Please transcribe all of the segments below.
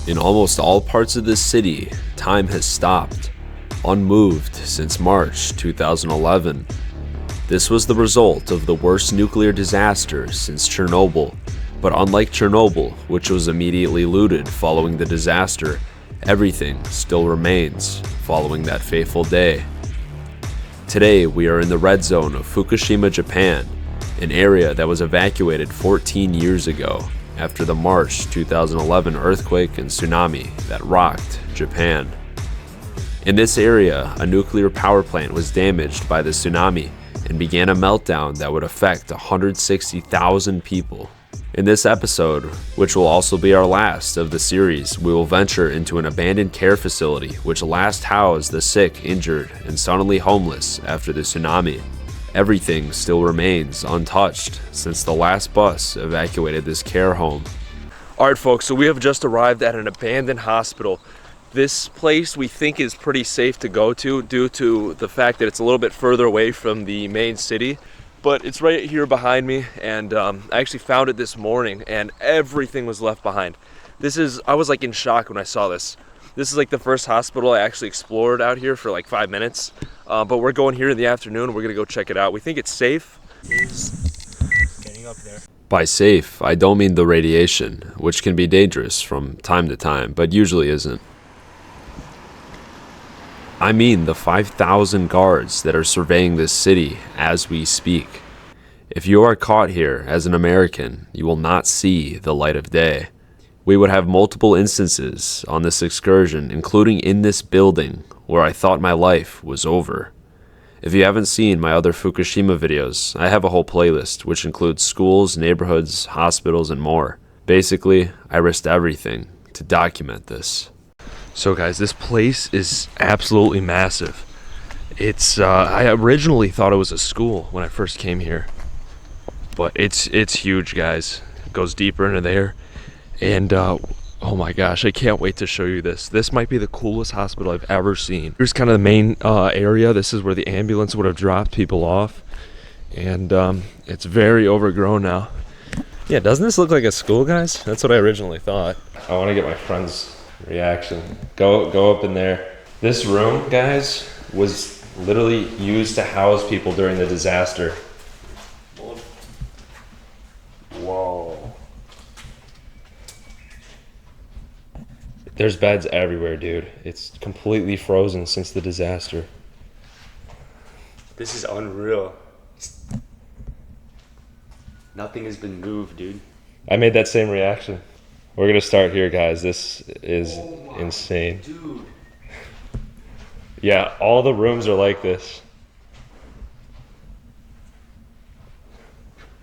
In almost all parts of this city, time has stopped, unmoved since March 2011. This was the result of the worst nuclear disaster since Chernobyl, but unlike Chernobyl, which was immediately looted following the disaster, everything still remains following that fateful day. Today, we are in the red zone of Fukushima, Japan, an area that was evacuated 14 years ago after the March 2011 earthquake and tsunami that rocked Japan. In this area, a nuclear power plant was damaged by the tsunami and began a meltdown that would affect 160,000 people. In this episode, which will also be our last of the series, we will venture into an abandoned care facility which last housed the sick, injured, and suddenly homeless after the tsunami. Everything still remains untouched since the last bus evacuated this care home. Alright folks, so we have just arrived at an abandoned hospital. This place we think is pretty safe to go to due to the fact that it's a little bit further away from the main city. But it's right here behind me, and I actually found it this morning and everything was left behind. I was like in shock when I saw this. This is like the first hospital I actually explored out here for like 5 minutes. But we're going here in the afternoon. We're gonna go check it out. We think it's safe. Getting up there. By safe, I don't mean the radiation, which can be dangerous from time to time, but usually isn't. I mean the 5,000 guards that are surveying this city as we speak. If you are caught here as an American, you will not see the light of day. We would have multiple instances on this excursion, including in this building where I thought my life was over. If you haven't seen my other Fukushima videos, I have a whole playlist which includes schools, neighborhoods, hospitals, and more. Basically, I risked everything to document this. So guys, this place is absolutely massive. I originally thought it was a school when I first came here, but it's huge, guys. It goes deeper into there, and oh my gosh, I can't wait to show you this. This might be the coolest hospital I've ever seen. Here's kind of the main area. This is where the ambulance would have dropped people off, and it's very overgrown now. Yeah, doesn't this look like a school, guys? That's what I originally thought. I want to get my friend's reaction. Go up in there. This room, guys, was literally used to house people during the disaster. Whoa. There's beds everywhere, dude. It's completely frozen since the disaster. This is unreal. Nothing has been moved, dude. I made that same reaction. We're gonna start here, guys. This is insane. Dude. Yeah, all the rooms are like this.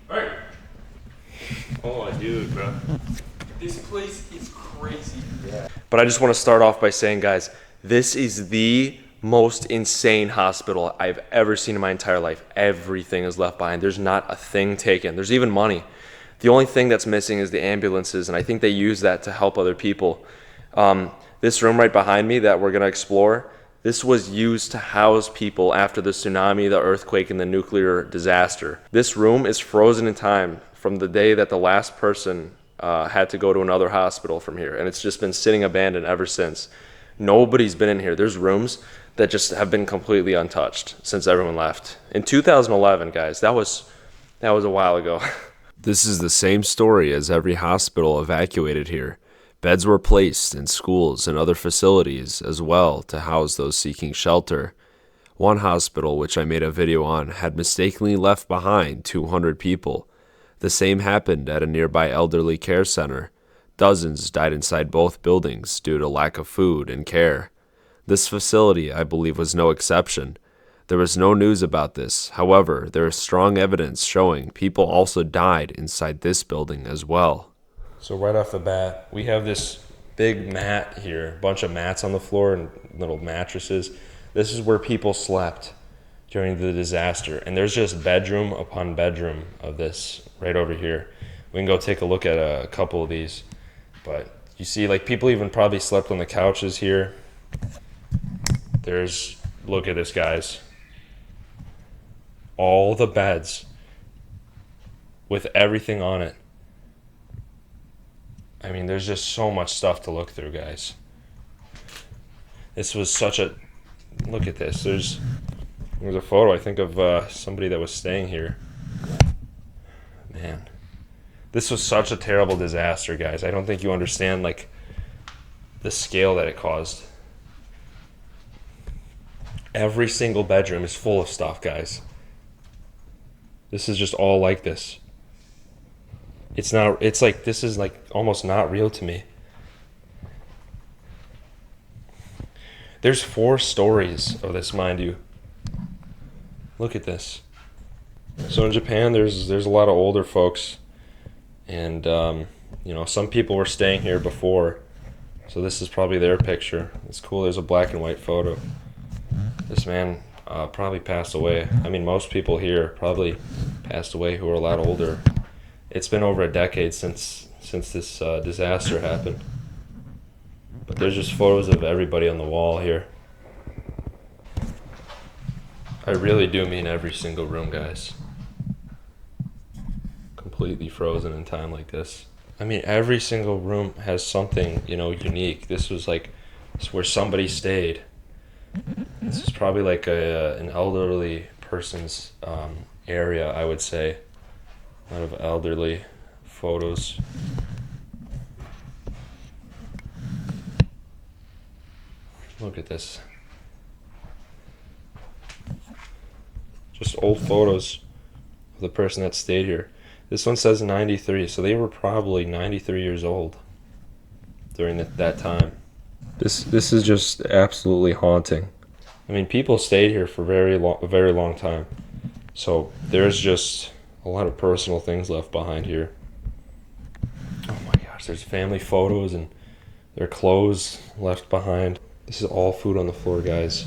Alright. Oh, dude, bro. This place is crazy. Yeah. But I just want to start off by saying, guys, this is the most insane hospital I've ever seen in my entire life. Everything is left behind. There's not a thing taken. There's even money. The only thing that's missing is the ambulances, and I think they use that to help other people. This room right behind me that we're going to explore, this was used to house people after the tsunami, the earthquake, and the nuclear disaster. This room is frozen in time from the day that the last person had to go to another hospital from here, and it's just been sitting abandoned ever since. Nobody's been in here. There's rooms that just have been completely untouched since everyone left. In 2011, guys, that was a while ago. This is the same story as every hospital evacuated here. Beds were placed in schools and other facilities as well to house those seeking shelter. One hospital, which I made a video on, had mistakenly left behind 200 people. The same happened at a nearby elderly care center. Dozens died inside both buildings due to lack of food and care. This facility, I believe, was no exception. There was no news about this. However, there is strong evidence showing people also died inside this building as well. So right off the bat, we have this big mat here, a bunch of mats on the floor and little mattresses. This is where people slept during the disaster. And there's just bedroom upon bedroom of this right over here. We can go take a look at a couple of these. But you see, like, people even probably slept on the couches here. Look at this, guys. All the beds with everything on it. I mean, there's just so much stuff to look through, guys. This was such a, look at this. There's a photo, I think, of somebody that was staying here. Man, this was such a terrible disaster, guys. I don't think you understand, like, the scale that it caused. Every single bedroom is full of stuff, guys. This is just all like this. It's like, this is like almost not real to me. There's 4 stories of this, mind you. Look at this. So in Japan, there's a lot of older folks, and you know, some people were staying here before, so this is probably their picture. It's cool. There's a black and white photo. This man probably passed away. I mean, most people here probably passed away who are a lot older. It's been over a decade since this disaster happened. But there's just photos of everybody on the wall here. I really do mean every single room, guys. Completely frozen in time like this. I mean, every single room has something, you know, unique. This was like where somebody stayed. This is probably like an elderly person's area, I would say. A lot of elderly photos. Look at this. Just old photos of the person that stayed here. This one says 93, so they were probably 93 years old during that time. This is just absolutely haunting. I mean, people stayed here for a very long time. So there's just a lot of personal things left behind here. Oh my gosh, there's family photos and their clothes left behind. This is all food on the floor, guys.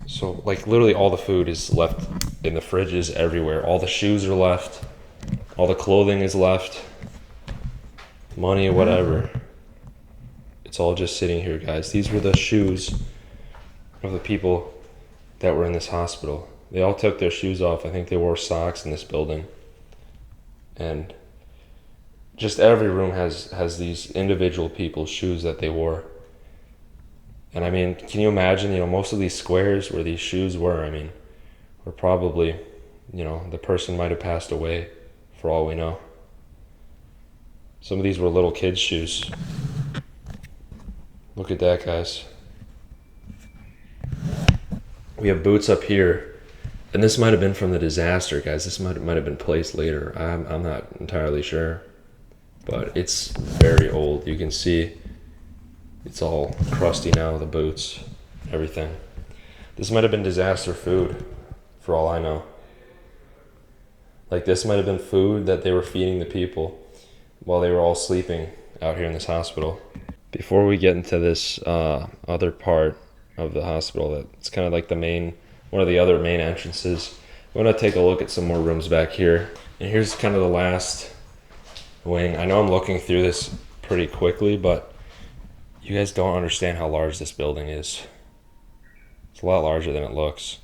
So, like, literally all the food is left in the fridges everywhere. All the shoes are left. All the clothing is left. Money, whatever. It's all just sitting here, guys. These were the shoes of the people that were in this hospital. They all took their shoes off. I think they wore socks in this building. And just every room has these individual people's shoes that they wore. And I mean, can you imagine, you know, most of these squares where these shoes were, I mean, were probably, you know, the person might have passed away for all we know. Some of these were little kids' shoes. Look at that, guys. We have boots up here, and this might have been from the disaster, guys. This might have been placed later. I'm not entirely sure, but it's very old. You can see it's all crusty now, the boots, everything. This might have been disaster food, for all I know. Like, this might have been food that they were feeding the people while they were all sleeping out here in this hospital. Before we get into this other part of the hospital, that's kind of like one of the other main entrances, I'm going to take a look at some more rooms back here. And here's kind of the last wing. I know I'm looking through this pretty quickly, but you guys don't understand how large this building is. It's a lot larger than it looks.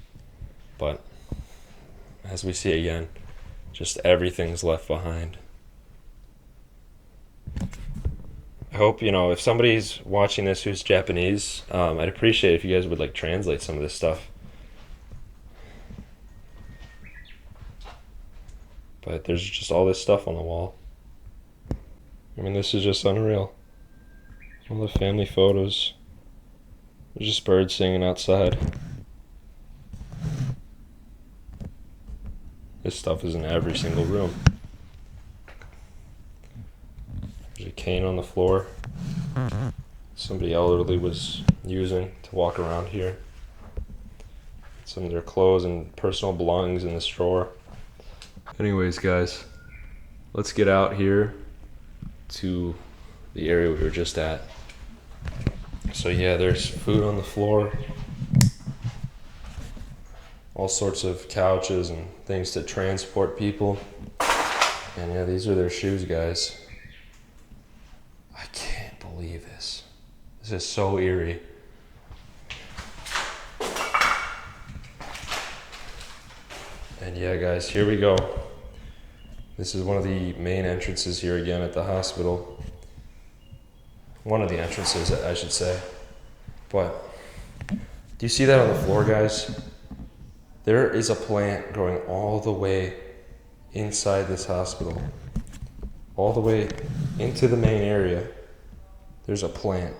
But as we see again, just everything's left behind. I hope, you know, if somebody's watching this who's Japanese, I'd appreciate it if you guys would, like, translate some of this stuff. But there's just all this stuff on the wall. I mean, this is just unreal. All the family photos. There's just birds singing outside. This stuff is in every single room. There's a cane on the floor. Somebody elderly was using to walk around here. Some of their clothes and personal belongings in this drawer. Anyways, guys, let's get out here to the area we were just at. So yeah, there's food on the floor, all sorts of couches and things to transport people. And yeah, these are their shoes, guys. I can't believe this. This is so eerie. And yeah, guys, here we go. This is one of the main entrances here again at the hospital. One of the entrances, I should say. But do you see that on the floor, guys? There is a plant growing all the way inside this hospital. All the way into the main area, there's a plant.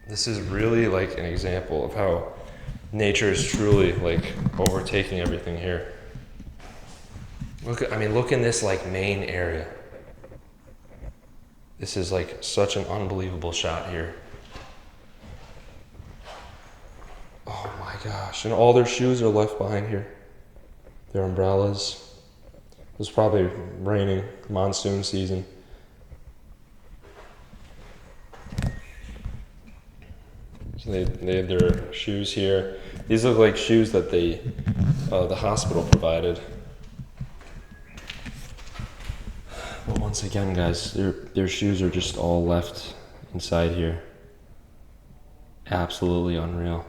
This is really like an example of how nature is truly like overtaking everything here. Look in this like main area. This is like such an unbelievable shot here. Oh my gosh, and all their shoes are left behind here. Their umbrellas. It was probably raining, monsoon season. So they had their shoes here. These look like shoes that the hospital provided. But once again, guys, their shoes are just all left inside here. Absolutely unreal.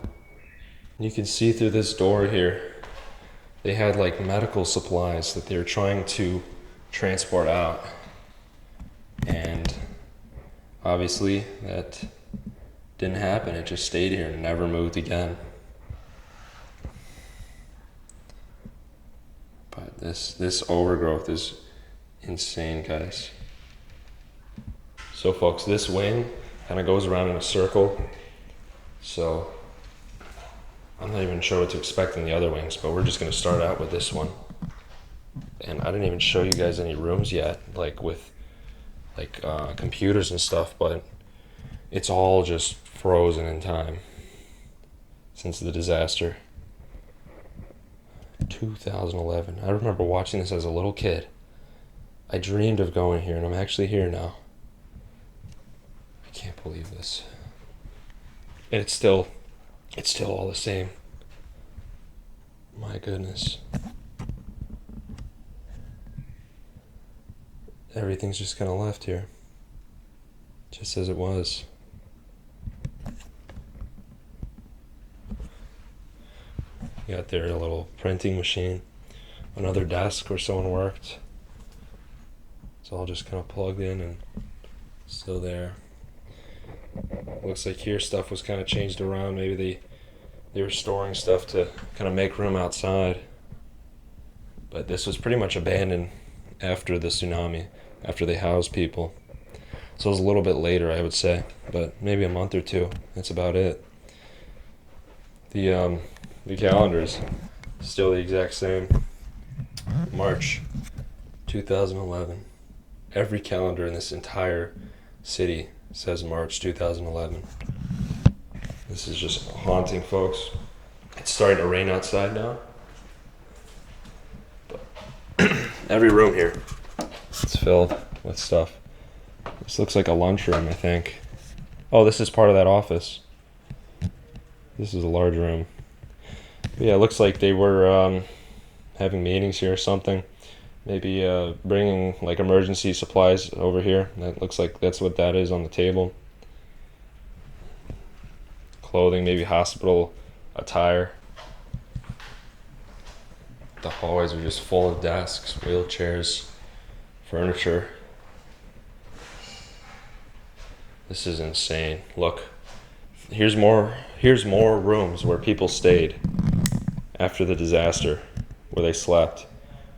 You can see through this door here, they had like medical supplies that they were trying to transport out. And obviously that didn't happen. It just stayed here and never moved again. But this overgrowth is insane, guys. So folks, this wing kind of goes around in a circle. So I'm not even sure what to expect in the other wings, but we're just going to start out with this one. And I didn't even show you guys any rooms yet, like with like computers and stuff, but it's all just frozen in time since the disaster. 2011. I remember watching this as a little kid. I dreamed of going here, and I'm actually here now. I can't believe this. And it's still all the same. My goodness. Everything's just kind of left here. Just as it was. You got there a little printing machine. Another desk where someone worked. It's all just kind of plugged in and still there. Looks like here stuff was kind of changed around. Maybe they were storing stuff to kind of make room outside. But this was pretty much abandoned after the tsunami, after they housed people. So it was a little bit later, I would say, but maybe a month or two. That's about it. The calendar's still the exact same. March 2011. Every calendar in this entire city says March 2011. This is just haunting, folks. It's starting to rain outside now. But every room here is filled with stuff. This looks like a lunchroom, I think. Oh, this is part of that office. This is a large room. But yeah, it looks like they were having meetings here or something. Maybe bringing like emergency supplies over here. That looks like that's what that is on the table. Clothing, maybe hospital attire. The hallways are just full of desks, wheelchairs, furniture. This is insane. Look, here's more rooms where people stayed after the disaster, where they slept.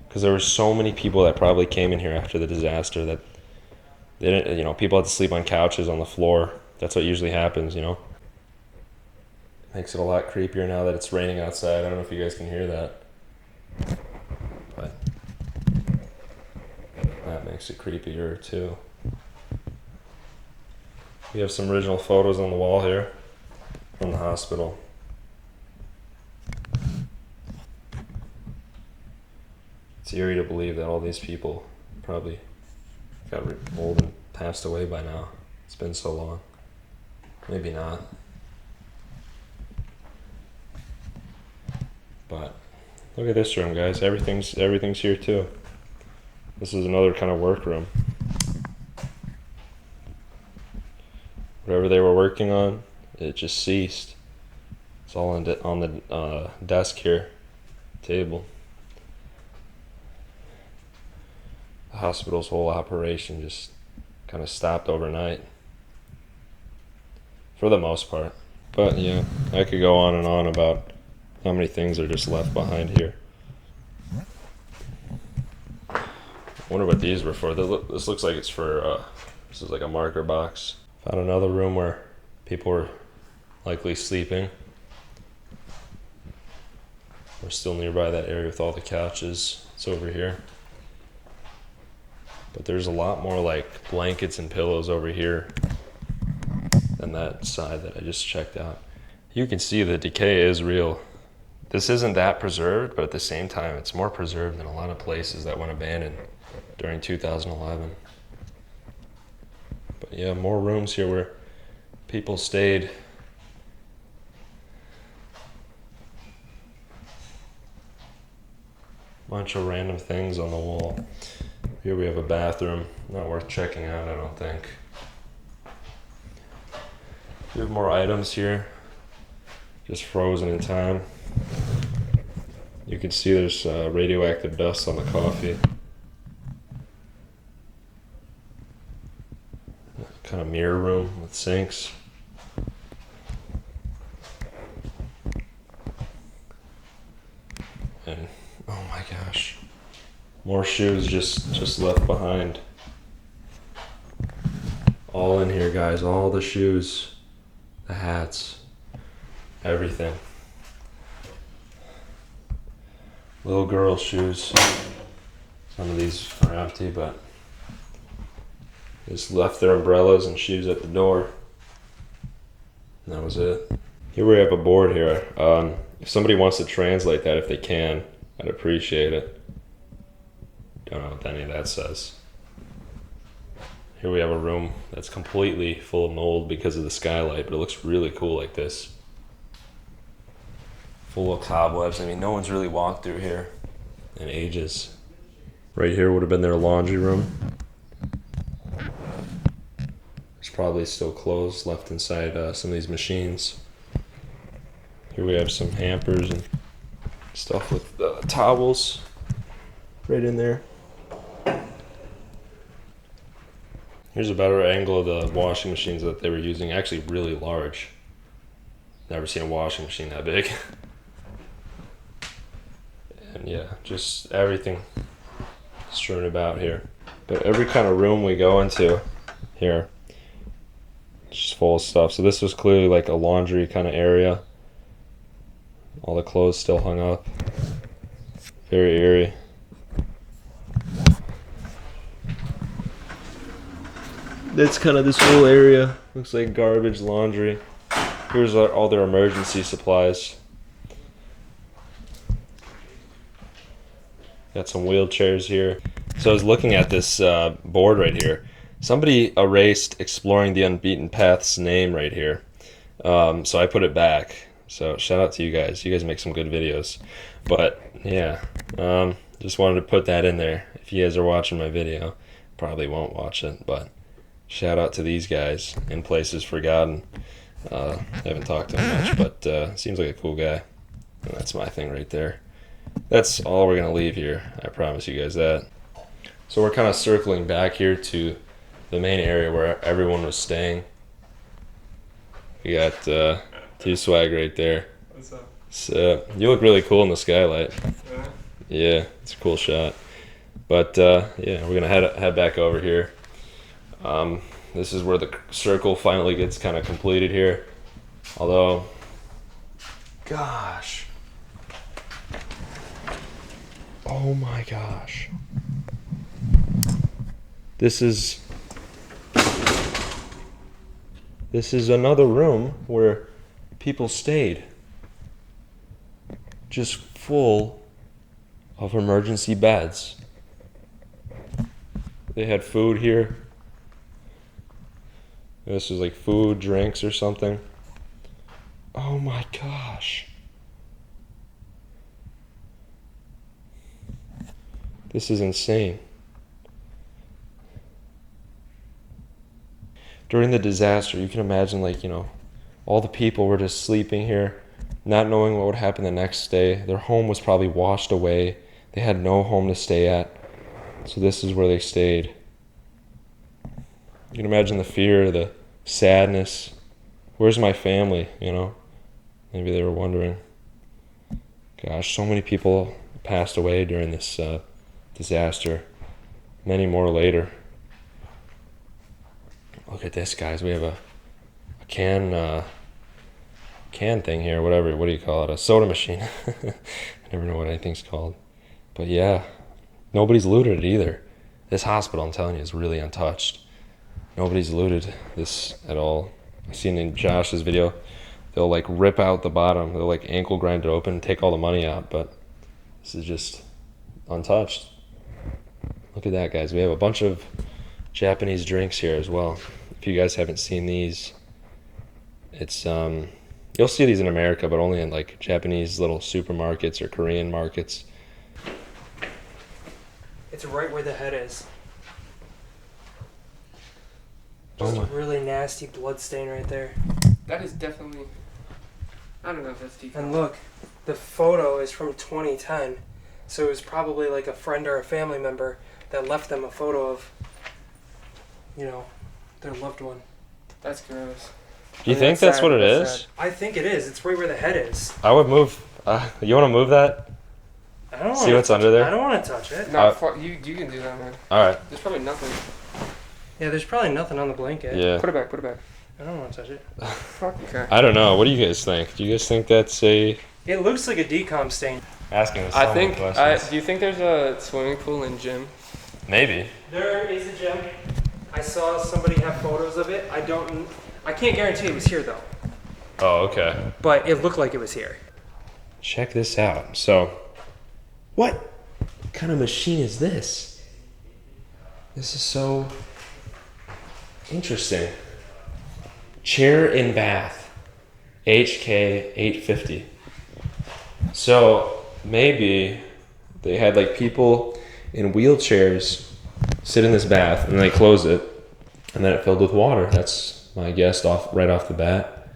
Because there were so many people that probably came in here after the disaster that they didn't, people had to sleep on couches on the floor. That's what usually happens, Makes it a lot creepier now that it's raining outside. I don't know if you guys can hear that. But that makes it creepier too. We have some original photos on the wall here from the hospital. It's eerie to believe that all these people probably got old and passed away by now. It's been so long. Maybe not. But look at this room, guys. Everything's here too. This is another kind of workroom. Whatever they were working on, it just ceased. It's all on the desk here, table. the hospital's whole operation just kind of stopped overnight. For the most part. But yeah, I could go on and on about how many things are just left behind here. I wonder what these were for. This looks like it's for, this is like a marker box. Found another room where people were likely sleeping. We're still nearby that area with all the couches. It's over here. But there's a lot more like blankets and pillows over here than that side that I just checked out. You can see the decay is real. This isn't that preserved, but at the same time, it's more preserved than a lot of places that went abandoned during 2011. But yeah, more rooms here where people stayed. Bunch of random things on the wall. Here we have a bathroom, not worth checking out, I don't think. We have more items here, just frozen in time. You can see there's radioactive dust on the coffee. Kind of mirror room with sinks. And oh my gosh, more shoes just left behind. All in here, guys, all the shoes, the hats, everything. Little girl shoes. Some of these are empty, but just left their umbrellas and shoes at the door. And that was it. Here we have a board here. If somebody wants to translate that, if they can, I'd appreciate it. Don't know what any of that says. Here we have a room that's completely full of mold because of the skylight, but it looks really cool like this. Full of cobwebs. I mean, no one's really walked through here in ages. Right here would have been their laundry room. There's probably still clothes left inside some of these machines. Here we have some hampers and stuff with towels right in there. Here's a better angle of the washing machines that they were using. Actually really large. Never seen a washing machine that big. And yeah, just everything strewn about here. But every kind of room we go into here, it's just full of stuff. So this was clearly like a laundry kind of area. All the clothes still hung up. Very eerie. That's kind of this whole area. Looks like garbage, laundry. Here's all their emergency supplies. Got some wheelchairs here. So I was looking at this board right here. Somebody erased Exploring the Unbeaten Path's name right here. So I put it back. So shout out to you guys. You guys make some good videos. But yeah, just wanted to put that in there. If you guys are watching my video, probably won't watch it, but shout out to these guys in Places Forgotten. I haven't talked to him much, but seems like a cool guy. And that's my thing right there. That's all we're going to leave here. I promise you guys that. So we're kind of circling back here to the main area where everyone was staying. We got T-Swag right there. What's up? So, you look really cool in the skylight. Yeah. Yeah, it's a cool shot. But yeah, we're going to head back over here. This is where the circle finally gets kind of completed here. Although, gosh. Oh my gosh. This is another room where people stayed. Just full of emergency beds. They had food here. This is like food, drinks, or something. Oh my gosh. This is insane. During the disaster, you can imagine, like, you know, all the people were just sleeping here, not knowing what would happen the next day. Their home was probably washed away. They had no home to stay at. So this is where they stayed. You can imagine the fear, the sadness. Where's my family, you know? Maybe they were wondering. Gosh, so many people passed away during this disaster. Many more later. Look at this, guys. We have a can thing here, whatever. What do you call it? A soda machine. I never know what anything's called. But yeah, nobody's looted it either. This hospital, I'm telling you, is really untouched. Nobody's looted this at all. I seen in Josh's video, they'll like rip out the bottom. They'll like ankle grind it open and take all the money out. But this is just untouched. Look at that, guys. We have a bunch of Japanese drinks here as well. If you guys haven't seen these, it's you'll see these in America, but only in like Japanese little supermarkets or Korean markets. It's right where the head is. Just a really nasty blood stain right there. That is definitely. I don't know if that's decay. And look, the photo is from 2010, so it was probably like a friend or a family member that left them a photo of, you know, their loved one. That's gross. Do you think that's what it is? I think it is. It's right where the head is. I would move. You want to move that? I don't See what's under there? I don't want to touch it. No, fuck, you can do that, man. All right. There's probably nothing. Yeah, there's probably nothing on the blanket. Yeah. Put it back, put it back. I don't want to touch it. Fuck, okay. I don't know. What do you guys think? Do you guys think that's a... It looks like a decom stain. Asking us I think, do you think there's a swimming pool and gym? Maybe. There is a gym. I saw somebody have photos of it. I can't guarantee it was here though. Oh, okay. But it looked like it was here. Check this out. So, what kind of machine is this? This is so interesting. Chair in bath, HK 850. So maybe they had like people in wheelchairs sit in this bath and they close it and then it filled with water. That's my guess right off the bat.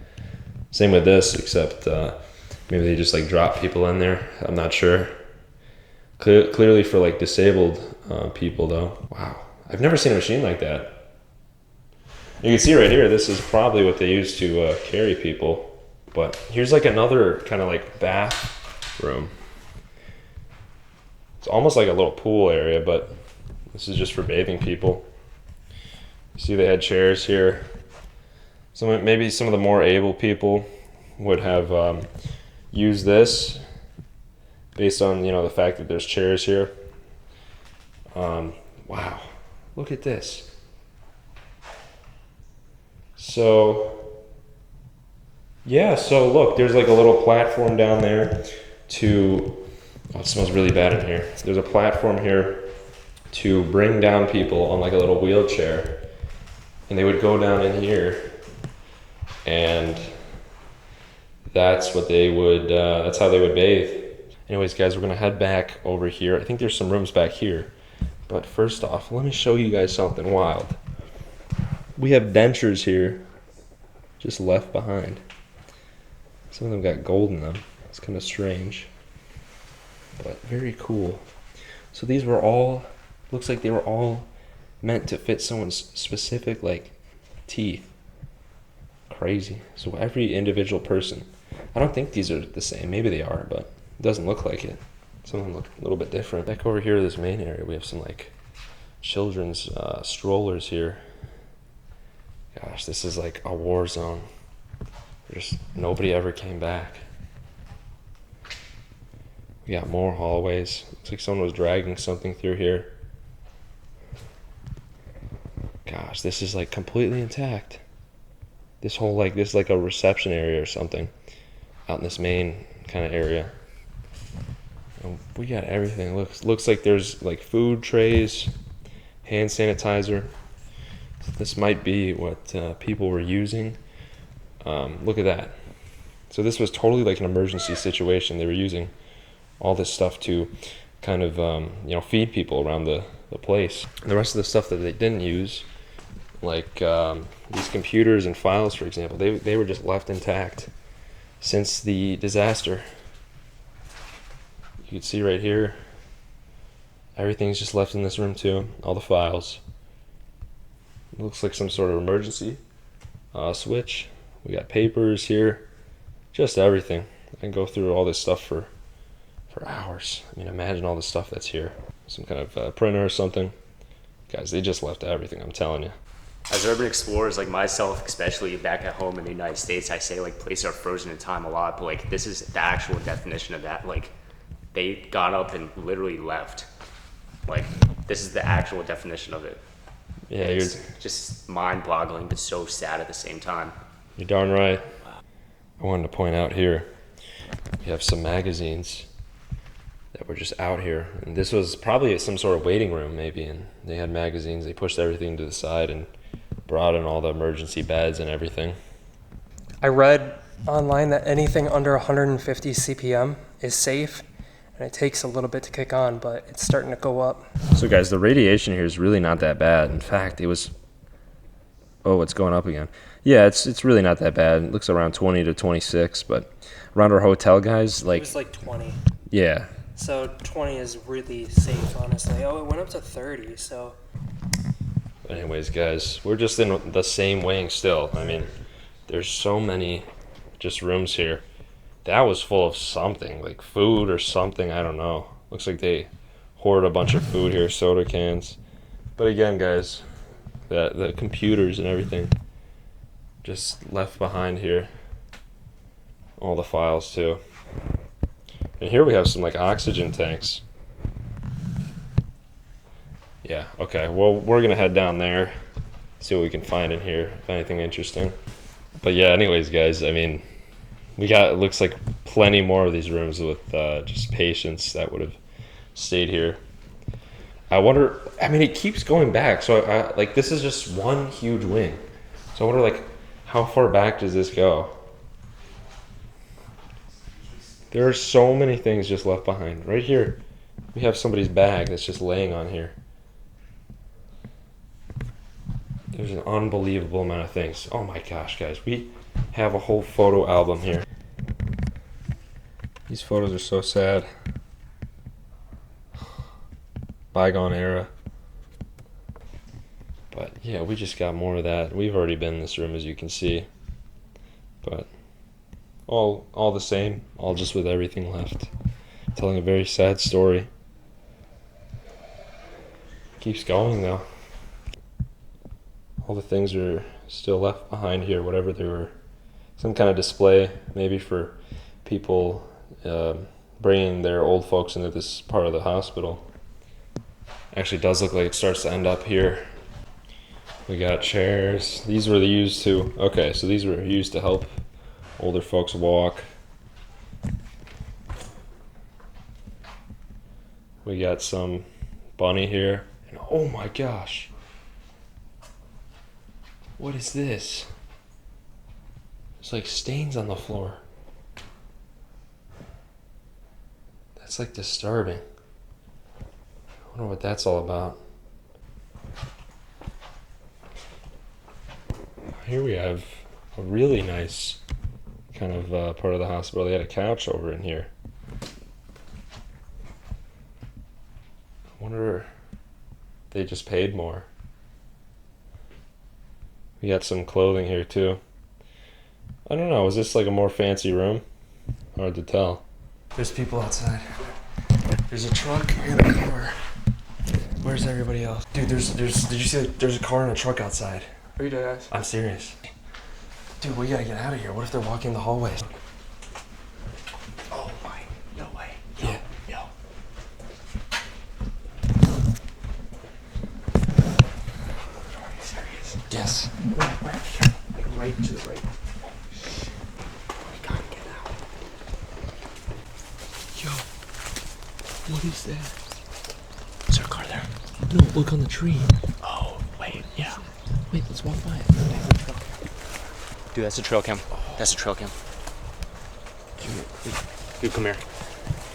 Same with this, except maybe they just like drop people in there. I'm not sure. Clearly for like disabled people though. Wow, I've never seen a machine like that. You can see right here, this is probably what they use to carry people. But here's like another kind of like bathroom. It's almost like a little pool area, but this is just for bathing people. You see they had chairs here. Maybe some of the more able people would have used this based on, you know, the fact that there's chairs here. Wow, look at this. So, yeah, so look, there's like a little platform down there to, oh, it smells really bad in here. There's a platform here to bring down people on like a little wheelchair. And they would go down in here and that's what they would, that's how they would bathe. Anyways, guys, we're gonna head back over here. I think there's some rooms back here. But first off, let me show you guys something wild. We have dentures here, just left behind. Some of them got gold in them. It's kind of strange, but very cool. So these were all, looks like they were all meant to fit someone's specific like teeth. Crazy. So every individual person. I don't think these are the same. Maybe they are, but it doesn't look like it. Some of them look a little bit different. Back over here to this main area, we have some like children's strollers here. Gosh, this is like a war zone. Just nobody ever came back. We got more hallways. Looks like someone was dragging something through here. Gosh, this is like completely intact. This whole like, this is like a reception area or something out in this main kind of area. And we got everything. Looks like there's like food trays, hand sanitizer. This might be what people were using. Look at that. So this was totally like an emergency situation. They were using all this stuff to kind of you know, feed people around the place. And the rest of the stuff that they didn't use, like these computers and files, for example, they were just left intact since the disaster. You can see right here, Everything's just left in this room too. All the files. It looks like some sort of emergency switch. We got papers here. Just everything. I can go through all this stuff for hours. I mean, imagine all the stuff that's here. Some kind of printer or something. Guys, they just left everything, I'm telling you. As urban explorers like myself, especially back at home in the United States, I say like places are frozen in time a lot, but like this is the actual definition of that. Like they got up and literally left. Like this is the actual definition of it. Yeah, It's just mind-boggling, but so sad at the same time. you're darn right. I wanted to point out here, we have some magazines that were just out here. And this was probably some sort of waiting room maybe, and they had magazines. They pushed everything to the side and brought in all the emergency beds and everything. I read online that anything under 150 CPM is safe, and it takes a little bit to kick on, but it's starting to go up. So guys, the radiation here is really not that bad. In fact, it was, oh, it's going up again. Yeah, it's really not that bad. It looks around 20 to 26, but around our hotel, guys, It like, was like 20. yeah. So 20 is really safe, honestly. Oh, it went up to 30, so... Anyways, guys, we're just in the same wing still. I mean, there's so many just rooms here. That was full of something, like food or something, I don't know. Looks like they hoard a bunch of food here, soda cans. But again, guys, the computers and everything just left behind here. All the files too. And here we have some like oxygen tanks. Yeah, okay, well, we're gonna head down there, see what we can find in here, if anything interesting. But yeah, anyways, guys, I mean, we got, it looks like plenty more of these rooms with just patients that would have stayed here. I wonder, I mean, it keeps going back, so like this is just one huge wing. So I wonder, like, how far back does this go? There are so many things just left behind. Right here, we have somebody's bag that's just laying on here. There's an unbelievable amount of things. Oh my gosh, guys, we have a whole photo album here. These photos are so sad. Bygone era. But yeah, we just got more of that. We've already been in this room, as you can see. But all the same, all just with everything left. Telling a very sad story. Keeps going though. All the things are still left behind here, whatever they were. Some kind of display, maybe for people bringing their old folks into this part of the hospital. Actually does look like it starts to end up here. We got chairs. These were used to, okay, so these were used to help older folks walk. We got some bunny here. And oh my gosh. What is this? There's like stains on the floor. That's like disturbing. I wonder what that's all about. Here we have a really nice kind of part of the hospital. They had a couch over in here. I wonder if they just paid more. We got some clothing here too. I don't know, is this like a more fancy room? Hard to tell. There's people outside. There's a truck and a car. Where's everybody else? Dude, did you see there's a car and a truck outside? Are you dead ass? I'm serious. Dude, we gotta get out of here. What if they're walking the hallways? Oh my, no way. Yeah. Yo. Are you serious? Yes. Right to the right. We gotta get out. Yo, what is that? Is there a car there? No, look on the tree. Oh, wait, yeah. Wait, let's walk by it. Dude, that's a trail cam. That's a trail cam. Dude, come here.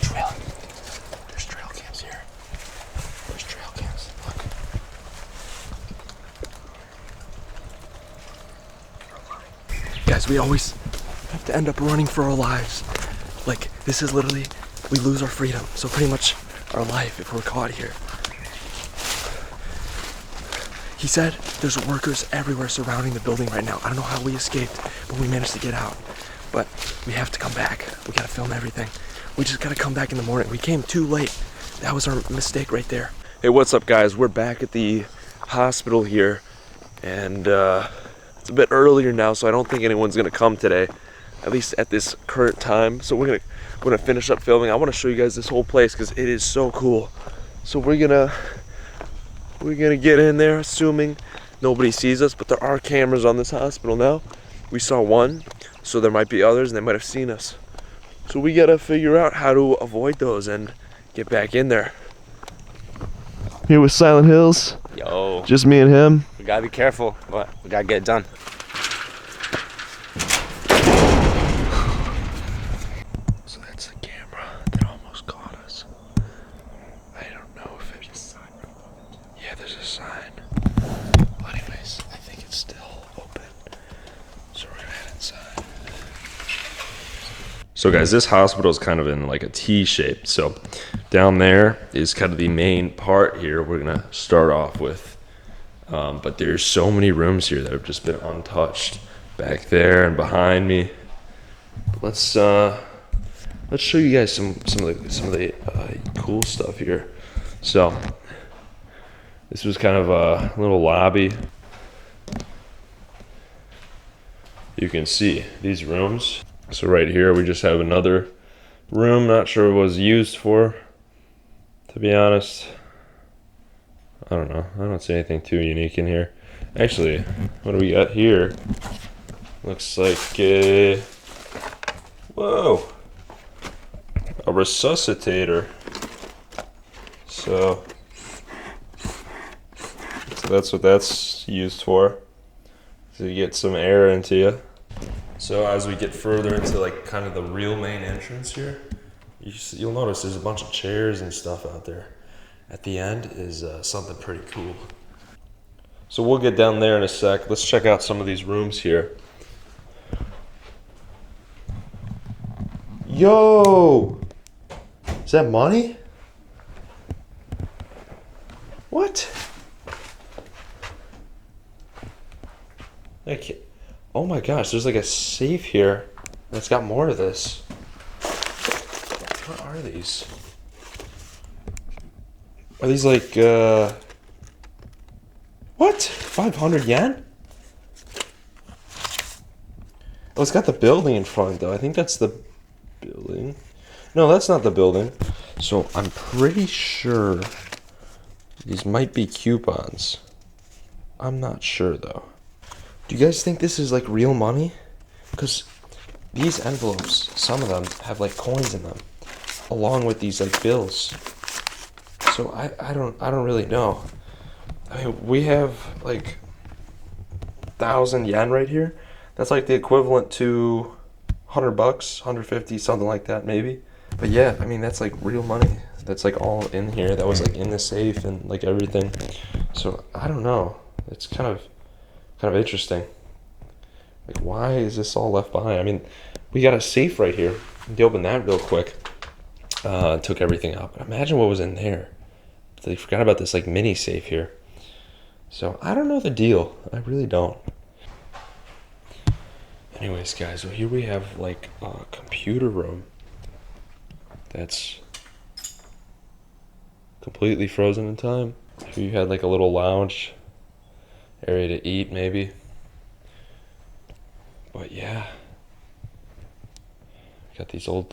Trail. There's trail cams here. There's trail cams. Look. Guys, we always have to end up running for our lives. Like, this is literally, we lose our freedom. So pretty much our life if we're caught here. He said there's workers everywhere surrounding the building right now. I don't know how we escaped, but we managed to get out. But we have to come back. We gotta film everything. We just gotta come back in the morning. We came too late. That was our mistake right there. Hey, what's up, guys? We're back at the hospital here, and it's a bit earlier now, so I don't think anyone's gonna come today, at least at this current time. So we're gonna finish up filming. I want to show you guys this whole place because it is so cool. So we're gonna get in there, assuming nobody sees us, but there are cameras on this hospital now. We saw one, so there might be others, and they might have seen us. So we gotta figure out how to avoid those and get back in there. Here with Silent Hills. Yo. Just me and him. We gotta be careful, but we gotta get it done. So that's the camera that almost caught us. I don't know if it is. Yeah, there's a sign. Well, anyways, I think it's still open. So we're gonna head inside. So guys, this hospital is kind of in like a T shape. So down there is kind of the main part here we're gonna start off with. But there's so many rooms here that have just been untouched. Back there and behind me. Let's show you guys some of the cool stuff here. So this was kind of a little lobby. You can see these rooms. So right here we just have another room. Not sure what it was used for, to be honest. I don't know. I don't see anything too unique in here. Actually, what do we got here? Looks like a resuscitator. So that's what that's used for. So you get some air into you. So as we get further into like kind of the real main entrance here, you'll notice there's a bunch of chairs and stuff out there. At the end is something pretty cool. So we'll get down there in a sec. Let's check out some of these rooms here. Yo! Is that money? What? Oh my gosh, there's like a safe here that's got more of this. What are these? Are these like, what? 500 yen? Oh, it's got the building in front though. I think that's the building. No, that's not the building. So I'm pretty sure these might be coupons. I'm not sure though. Do you guys think this is like real money? Because these envelopes, some of them have like coins in them, along with these like bills. So I don't really know. I mean, we have like 1,000 yen right here. That's like the equivalent to $100, 150, something like that maybe. But yeah, I mean that's like real money. That's like all in here. That was like in the safe and like everything. So I don't know. It's kind of interesting. Like, why is this all left behind? I mean, we got a safe right here. They opened that real quick. Took everything out. But imagine what was in there. They forgot about this like mini safe here. So I don't know the deal. I really don't. Anyways, guys, so here we have like a computer room that's completely frozen in time. Here you had like a little lounge area to eat maybe. But yeah, got these old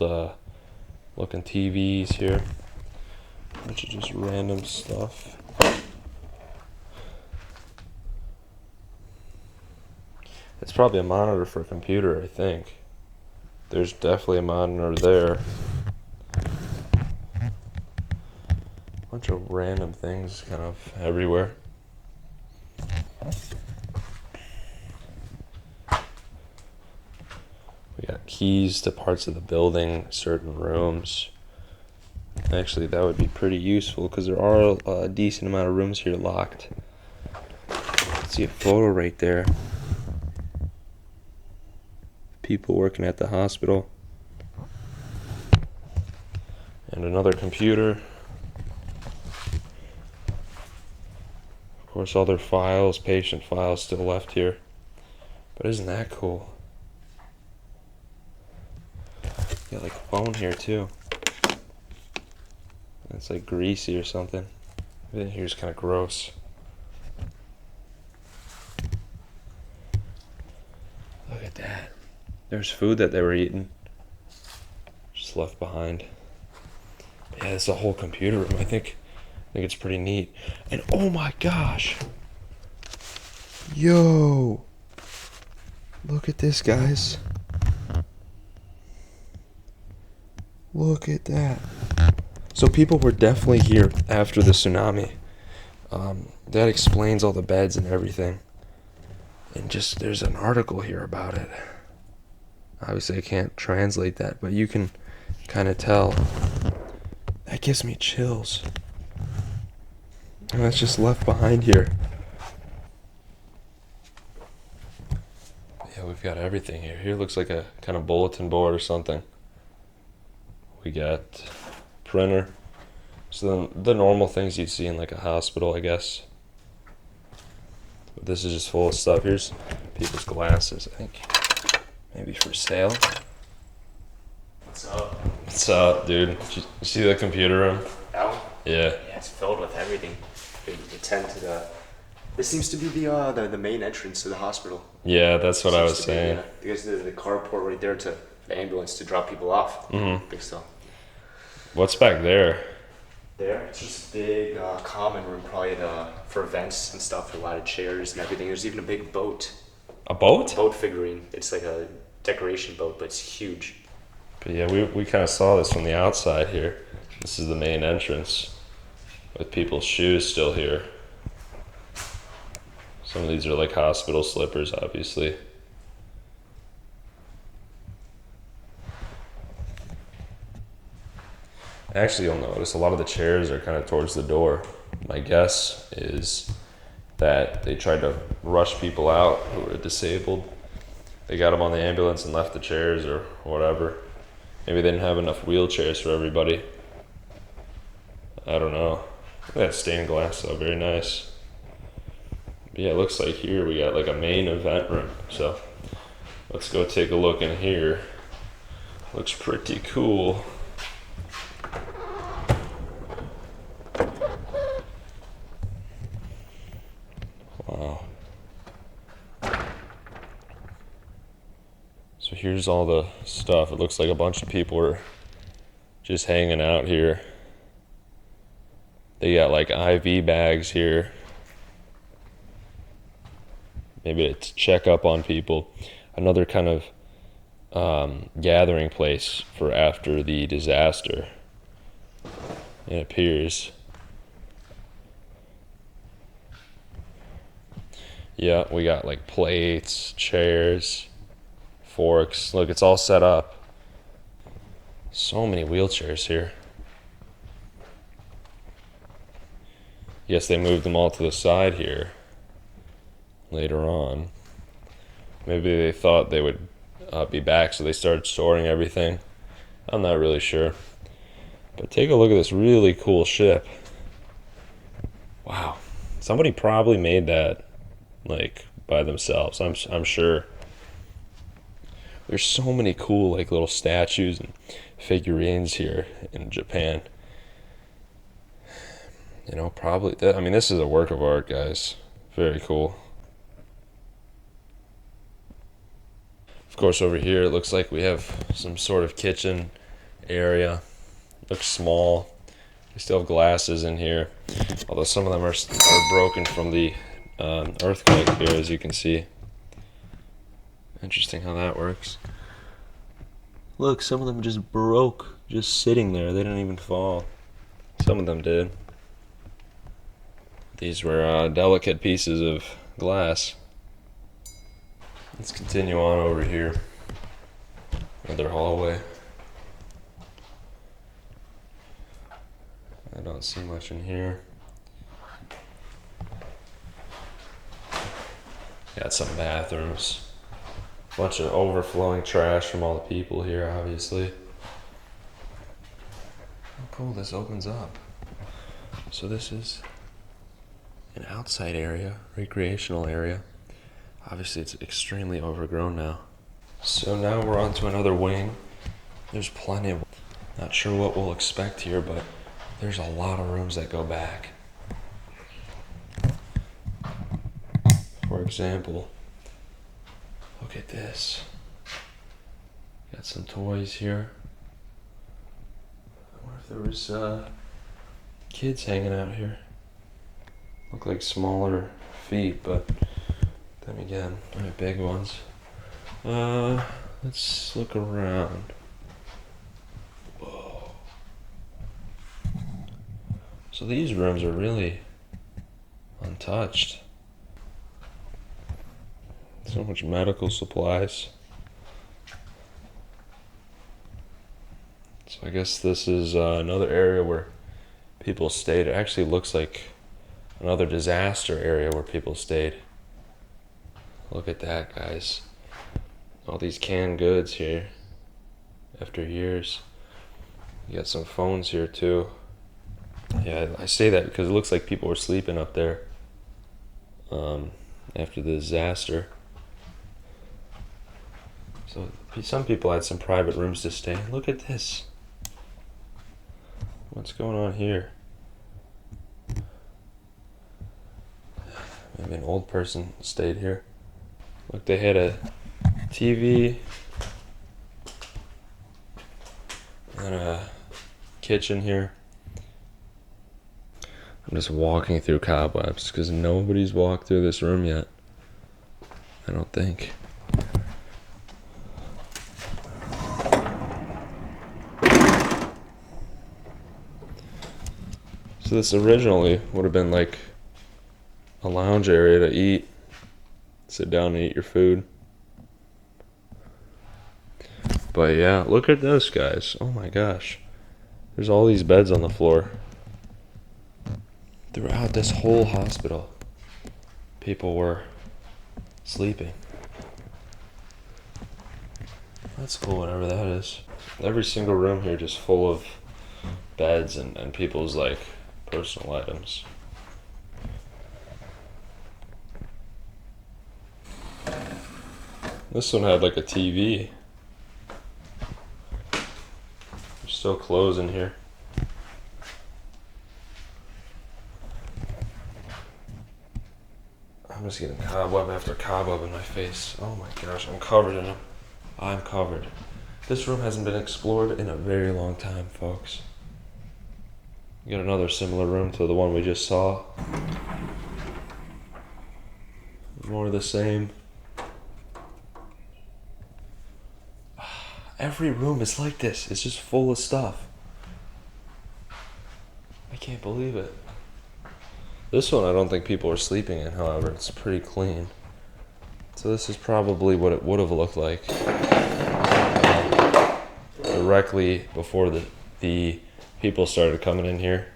looking TVs here. Bunch of just random stuff. It's probably a monitor for a computer, I think. There's definitely a monitor there. Bunch of random things kind of everywhere. We got keys to parts of the building, certain rooms. Actually, that would be pretty useful because there are a decent amount of rooms here locked. See a photo right there. People working at the hospital. And another computer. Of course, all their files, patient files still left here. But isn't that cool? Got like a phone here too. It's like greasy or something. Everything here's kind of gross. Look at that. There's food that they were eating. Just left behind. Yeah, it's a whole computer room. I think it's pretty neat. And oh my gosh. Yo. Look at this, guys. Look at that. So people were definitely here after the tsunami. That explains all the beds and everything. And just, there's an article here about it. Obviously I can't translate that, but you can kind of tell. That gives me chills. And that's just left behind here. Yeah, we've got everything here. Here looks like a kind of bulletin board or something. We got printer. So the normal things you'd see in like a hospital, I guess. But this is just full of stuff. Here's people's glasses, I think. Maybe for sale. What's up? What's up, dude? Did you see the computer room? That one? Yeah. Yeah, it's filled with everything. They tend to the. This seems to be the main entrance to the hospital. Yeah, that's what I was Seems to be, saying. Because the carport right there to the ambulance to drop people off. Mm-hmm. Big stuff. What's back there? There, it's just a big common room, probably for events and stuff, a lot of chairs and everything. There's even a big boat. A boat? Boat figurine. It's like a decoration boat, but it's huge. But yeah, we kind of saw this from the outside here. This is the main entrance with people's shoes still here. Some of these are like hospital slippers, obviously. Actually, you'll notice a lot of the chairs are kind of towards the door. My guess is that they tried to rush people out who were disabled. They got them on the ambulance and left the chairs or whatever. Maybe they didn't have enough wheelchairs for everybody. I don't know. Look at that stained glass though, very nice. But yeah, it looks like here we got like a main event room. So let's go take a look in here. Looks pretty cool. Wow. So here's all the stuff. It looks like a bunch of people are just hanging out here. They got like IV bags here. Maybe to check up on people. Another kind of gathering place for after the disaster, it appears. Yeah, we got like plates, chairs, forks. Look, it's all set up. So many wheelchairs here. Yes, they moved them all to the side here later on. Maybe they thought they would be back, so they started storing everything. I'm not really sure. But take a look at this really cool ship. Wow. Somebody probably made that like by themselves, I'm sure. There's so many cool like little statues and figurines here in Japan. You know, probably I mean, this is a work of art, guys. Very cool. Of course, over here it looks like we have some sort of kitchen area. Looks small. We still have glasses in here, although some of them are broken from the earthquake here, as you can see. Interesting how that works. Look, some of them just broke, just sitting there. They didn't even fall. Some of them did. These were delicate pieces of glass. Let's continue on over here. Another hallway. I don't see much in here. Got some bathrooms. Bunch of overflowing trash from all the people here, obviously. How cool, this opens up. So this is, an outside area, recreational area. Obviously it's extremely overgrown now. So now we're on to another wing. There's plenty of, not sure what we'll expect here, but there's a lot of rooms that go back. For example, look at this. Got some toys here. I wonder if there was kids hanging out here. Look like smaller feet, but then again, they're big ones. Let's look around. Whoa. So these rooms are really untouched. So much medical supplies. So I guess this is another area where people stayed. It actually looks like another disaster area where people stayed. Look at that, guys. All these canned goods here after years. You got some phones here too. Yeah, I say that because it looks like people were sleeping up there after the disaster. So some people had some private rooms to stay. Look at this. What's going on here? Maybe an old person stayed here. Look, they had a TV and a kitchen here. I'm just walking through cobwebs because nobody's walked through this room yet. I don't think. So this originally would have been like a lounge area to eat. Sit down and eat your food. But yeah, look at this, guys. Oh my gosh. There's all these beds on the floor. Throughout this whole hospital, people were sleeping. That's cool, whatever that is. Every single room here just full of beds and people's like personal items. This one had like a TV. There's still clothes in here. I'm just getting cobweb after cobweb in my face. Oh my gosh, I'm covered in them. I'm covered. This room hasn't been explored in a very long time, folks. We got another similar room to the one we just saw. More of the same. Every room is like this. It's just full of stuff. I can't believe it. This one I don't think people are sleeping in, however. It's pretty clean. So this is probably what it would have looked like directly before the people started coming in here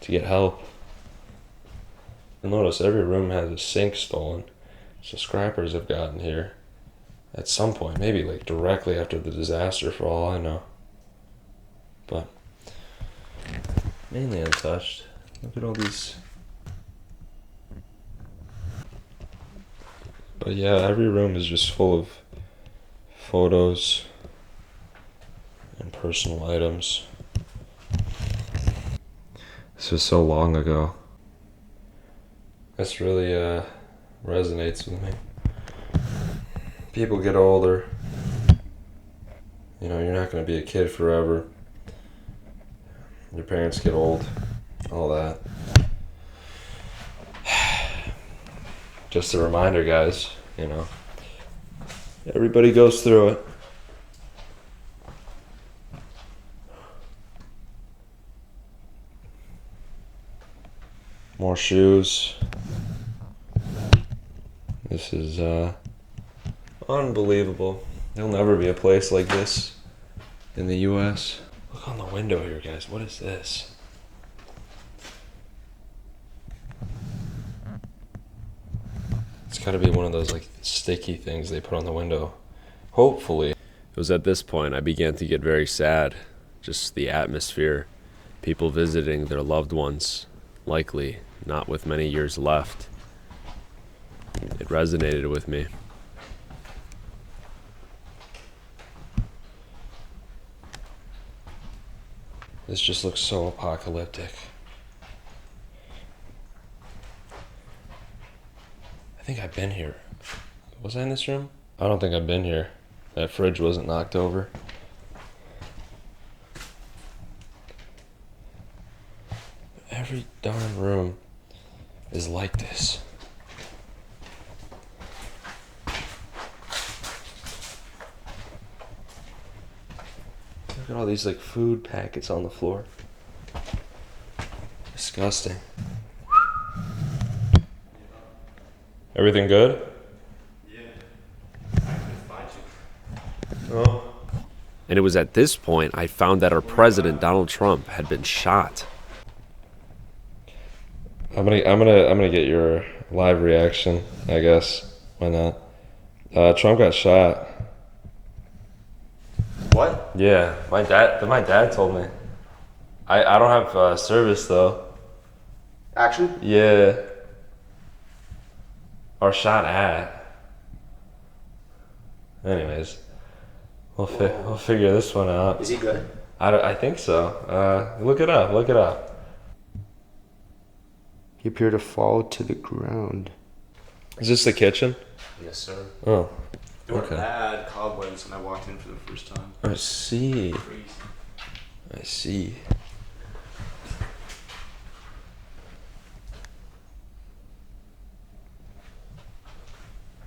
to get help. You'll notice every room has a sink stolen. So scrappers have gotten here at some point, maybe like directly after the disaster for all I know. But mainly untouched. Look at all these. But yeah, every room is just full of photos and personal items. This was so long ago. This really resonates with me. People get older. You know, you're not going to be a kid forever. Your parents get old. All that. Just a reminder, guys, you know. Everybody goes through it. More shoes. This is unbelievable. There'll never be a place like this in the US. Look on the window here, guys. What is this? It's gotta be one of those like sticky things they put on the window. Hopefully. It was at this point I began to get very sad. Just the atmosphere. People visiting their loved ones likely not with many years left. It resonated with me. This just looks so apocalyptic. I think I've been here. Was I in this room? I don't think I've been here. That fridge wasn't knocked over. Every darn room is like this. Look at all these like food packets on the floor. Disgusting. Everything good? Yeah. I couldn't find you. Oh. And it was at this point I found that our president, Donald Trump, had been shot. I'm gonna get your live reaction, I guess. Why not? Trump got shot. What? Yeah, my dad told me. I don't have service though. Actually? Yeah. Or shot at. Anyways, we'll figure this one out. Is he good? I think so. Look it up. He appeared to fall to the ground. Is this the kitchen? Yes, sir. Oh, There were Okay. bad cobwebs when I walked in for the first time. I see. Crazy. I see.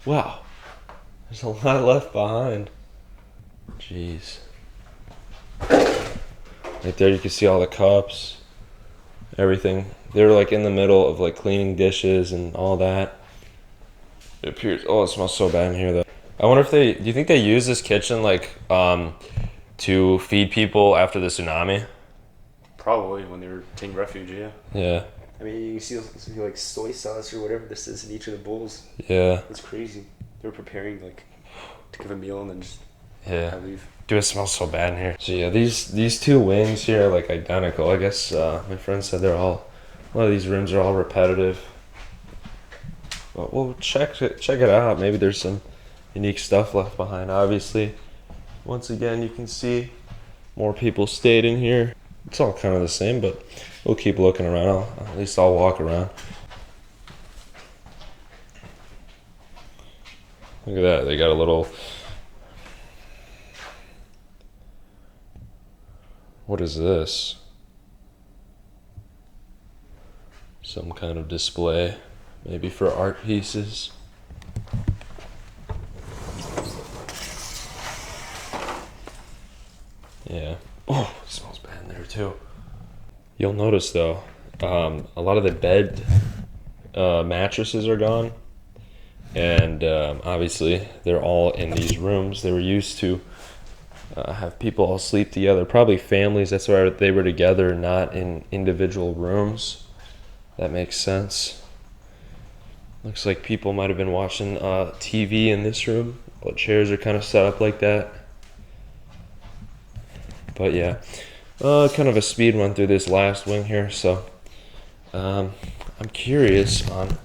Wow. There's a lot left behind. Jeez. Right there you can see all the cups, everything. They're like in the middle of like cleaning dishes and all that. It appears, oh, it smells so bad in here though. I wonder if do you think they use this kitchen like to feed people after the tsunami? Probably when they were taking refuge, yeah. Yeah. I mean, you can see like soy sauce or whatever this is in each of the bowls. Yeah. It's crazy. They were preparing like to give a meal and then just Yeah. leave. Dude, it smells so bad in here. So yeah, these two wings here are like identical. I guess my friend said a lot of these rooms are all repetitive. But we'll check it out. Maybe there's some unique stuff left behind. Obviously, once again, you can see more people stayed in here. It's all kind of the same, but we'll keep looking around. At least I'll walk around. Look at that. They got a little... What is this? Some kind of display, maybe for art pieces. Yeah. Oh, it smells bad in there too. You'll notice though, a lot of the bed mattresses are gone. And obviously they're all in these rooms. They were used to have people all sleep together, probably families. That's why they were together, not in individual rooms. That makes sense. Looks like people might have been watching TV in this room. All the chairs are kind of set up like that. But yeah, kind of a speed run through this last wing here. So I'm curious on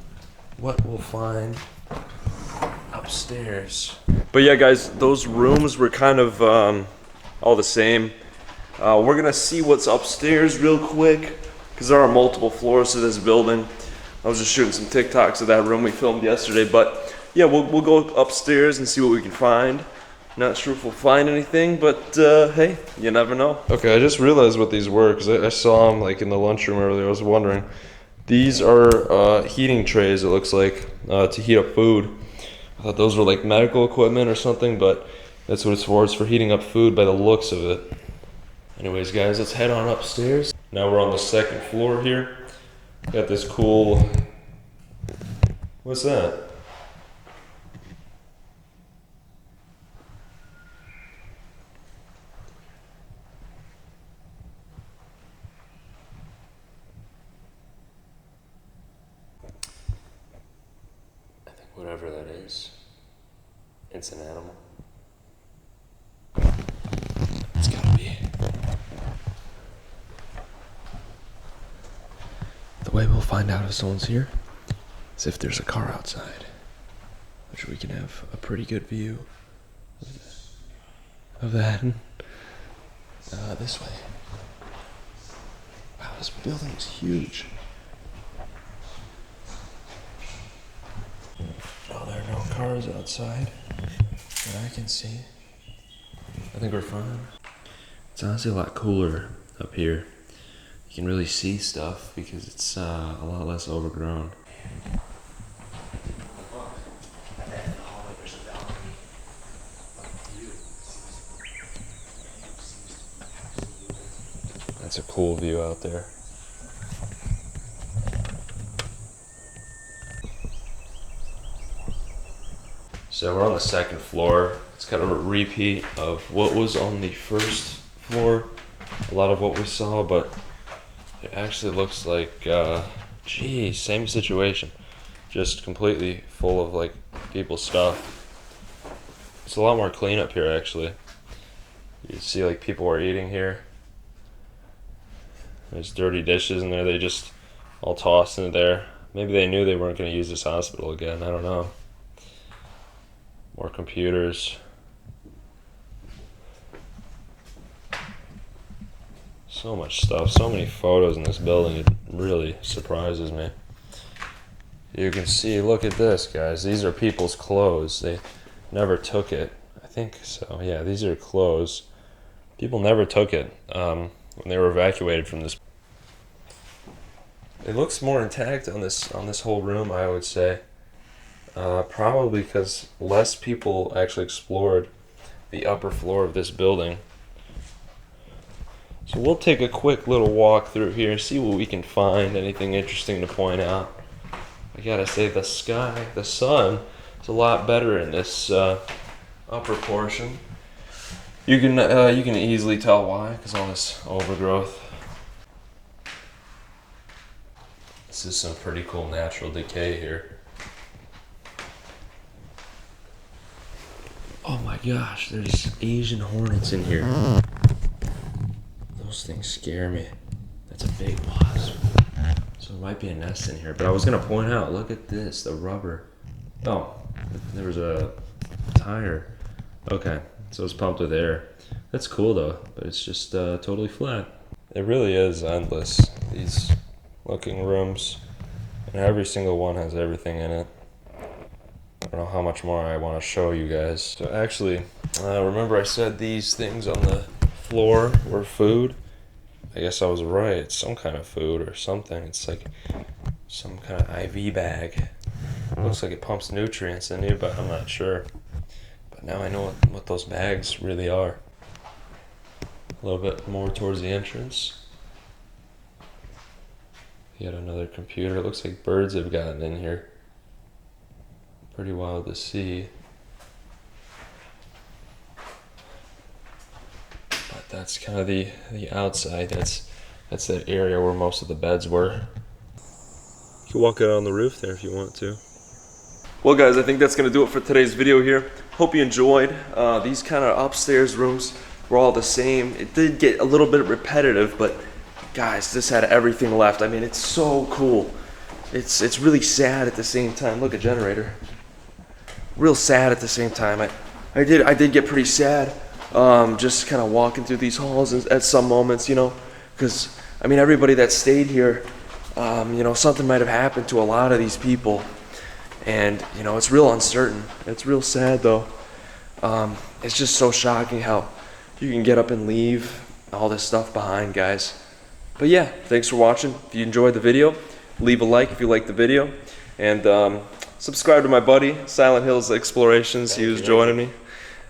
what we'll find upstairs. But yeah, guys, those rooms were kind of all the same. We're gonna see what's upstairs real quick because there are multiple floors to this building. I was just shooting some TikToks of that room we filmed yesterday, but yeah, we'll go upstairs and see what we can find. Not sure if we'll find anything, but hey, you never know. Okay, I just realized what these were because I saw them like in the lunchroom earlier. I was wondering. These are heating trays, it looks like, to heat up food. I thought those were like medical equipment or something, but that's what it's for. It's for heating up food by the looks of it. Anyways, guys, let's head on upstairs. Now we're on the second floor here. Got this cool... What's that? I think whatever that is, it's an animal. It's gotta be. The way we'll find out if someone's here is if there's a car outside, which we can have a pretty good view of that. This way. Wow, this building is huge. Oh, there are no cars outside that I can see. I think we're fine. It's honestly a lot cooler up here. You can really see stuff because it's a lot less overgrown. That's a cool view out there. So we're on the second floor. It's kind of a repeat of what was on the first floor. A lot of what we saw, but it actually looks like, geez, same situation. Just completely full of like people's stuff. It's a lot more clean up here actually. You can see like people are eating here. There's dirty dishes in there, they just all tossed into there. Maybe they knew they weren't going to use this hospital again, I don't know. More computers. So much stuff, so many photos in this building, it really surprises me. You can see, look at this guys, these are people's clothes. They never took it, I think so, yeah, these are clothes. People never took it when they were evacuated from this. It looks more intact on this whole room, I would say. Probably because less people actually explored the upper floor of this building. So we'll take a quick little walk through here, see what we can find, anything interesting to point out. I gotta say the sky, the sun, is a lot better in this upper portion. You can easily tell why, because all this overgrowth. This is some pretty cool natural decay here. Oh my gosh, there's Asian hornets in here. Those things scare me. That's a big wasp. So there might be a nest in here. But I was gonna point out, look at this, the rubber. Oh, there was a tire. Okay, so it's pumped with air. That's cool though, but it's just totally flat. It really is endless, these looking rooms. And every single one has everything in it. I don't know how much more I want to show you guys. So actually, remember I said these things on the floor were food? I guess I was right. It's some kind of food or something. It's like some kind of IV bag. Looks like it pumps nutrients in you, but I'm not sure. But now I know what those bags really are. A little bit more towards the entrance. Yet another computer. It looks like birds have gotten in here. Pretty wild to see. But that's kind of the outside. That's that area where most of the beds were. You can walk out on the roof there if you want to. Well guys, I think that's going to do it for today's video here. Hope you enjoyed. These kind of upstairs rooms were all the same. It did get a little bit repetitive, but guys, this had everything left. I mean, it's so cool. It's really sad at the same time. Look, a generator. Real sad at the same time. I did get pretty sad, just kind of walking through these halls at some moments, you know, because I mean everybody that stayed here, you know, something might have happened to a lot of these people, and you know it's real uncertain. It's real sad though. It's just so shocking how you can get up and leave all this stuff behind, guys. But yeah, thanks for watching. If you enjoyed the video, leave a like if you liked the video, and subscribe to my buddy, Silent Hills Explorations. He was joining me.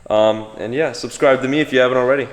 And yeah, subscribe to me if you haven't already.